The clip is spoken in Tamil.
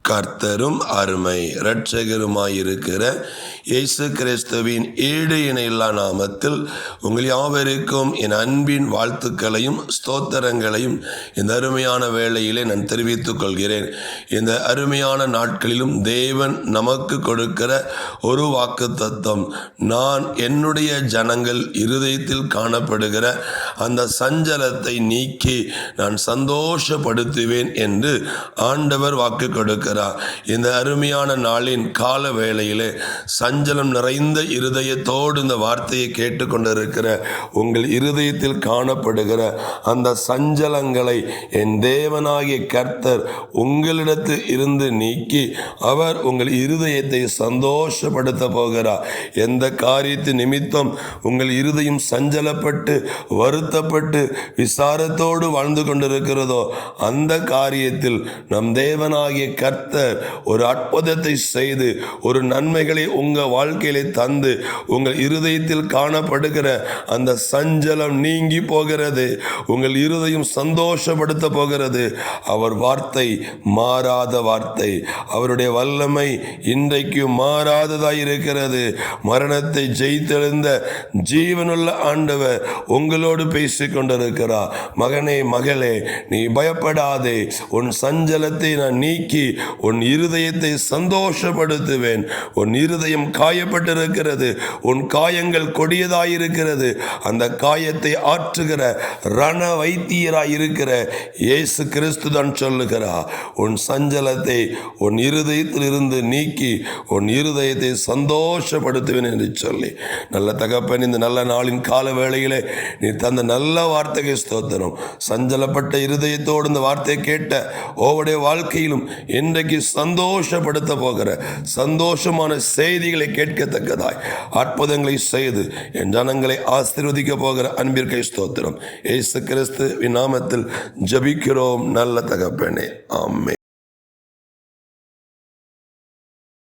கர்த்தரும் அருமை இரட்சகருமாயிருக்கிற இயேசு கிறிஸ்துவின் ஈடு இணையில்லா நாமத்தில் உங்கள் யாவருக்கும் என் அன்பின் வாழ்த்துக்களையும் ஸ்தோத்திரங்களையும் இந்த அருமையான வேளையிலே நான் தெரிவித்துக் கொள்கிறேன். இந்த அருமையான நாட்களிலும் தேவன் நமக்கு கொடுக்கிற ஒரு வாக்குத்தத்தம், நான் என்னுடைய ஜனங்கள் இருதயத்தில் காணப்படுகிற அந்த சஞ்சலத்தை நீக்கி நான் சந்தோஷப்படுத்துவேன் என்று ஆண்டவர் வாக்கு கொடுக்கிறார். இந்த அருமையான நாளின் கால வேளையிலே சஞ்சலம் நிறைந்த இருதயத்தோடு இந்த வார்த்தையை கேட்டுக்கொண்டிருக்கிற உங்கள் இருதயத்தில் காணப்படுகிற அந்த சஞ்சலங்களை என் தேவனாகிய கர்த்தர் உங்களிடத்தில் இருந்து நீக்கி அவர் உங்கள் இருதயத்தை சந்தோஷப்படுத்த போகிறார். எந்த காரியத்து நிமித்தம் உங்கள் இருதயம் சஞ்சலப்பட்டு வருத்தப்பட்டு விசாரத்தோடு வாழ்ந்து கொண்டிருக்கிறதோ அந்த காரியத்தில் நம் தேவனாகிய கர்த்தர் ஒரு அற்புதத்தை செய்து ஒரு நன்மைகளை உங்கள் வாழ்க்கையிலே தந்து உங்கள் இருதயத்தில் காணப்படுகிற அந்த சஞ்சலம் நீங்கி போகிறது. உங்கள் இருதயம் சந்தோஷப்படுத்த போகிறது. அவர் வார்த்தை மாறாத வார்த்தை, அவருடைய வல்லமை இன்றைக்கு மாறாததாய் இருக்கிறது. மரணத்தை ஜெயித்தெழுந்த ஜீவனுள்ள ஆண்டவர் உங்களோடு பேசிக் கொண்டிருக்கிறார். மகனே மகளே, நீ பயப்படாதே, உன் சஞ்சலத்தை நான் நீக்கி உன் இருதயத்தை சந்தோஷப்படுத்துவேன். உன் இருதயம் காயப்பட்டிருக்கிறது, உன் காயங்கள் கொடியதாயிருக்கிறது. அந்த காயத்தை ஆற்றுகிற ரண வைத்தியராய் இருக்கிற இயேசு கிறிஸ்து தான் சொல்லுகிறார், உன் சஞ்சலத்தை உன் இருதயத்தில் இருந்து நீக்கி உன் இருதயத்தை சந்தோஷப்படுத்துவேன் என்று சொல்லி, நல்ல தகப்பன், இந்த நல்ல நாளின் கால வேளையிலே நீ தந்த நல்ல வார்த்தைக்கு ஸ்தோத்திரம். சஞ்சலப்பட்ட இருதயத்தோடு இந்த வார்த்தையை கேட்ட ஒவ்வொருடைய வாழ்க்கையிலும் இன்றைக்கு சந்தோஷப்படுத்த போகிற சந்தோஷமான செய்திகளை கேட்கத்தக்கதாய் அற்புதங்களை செய்து என் ஜனங்களை ஆசீர்வதிக்க போகிற அன்பிற்கை ஸ்தோத்திரம். இயேசு கிறிஸ்துவின் நாமத்தில் ஜெபிக்கிறோம் நல்ல தகப்பனே, ஆமென்.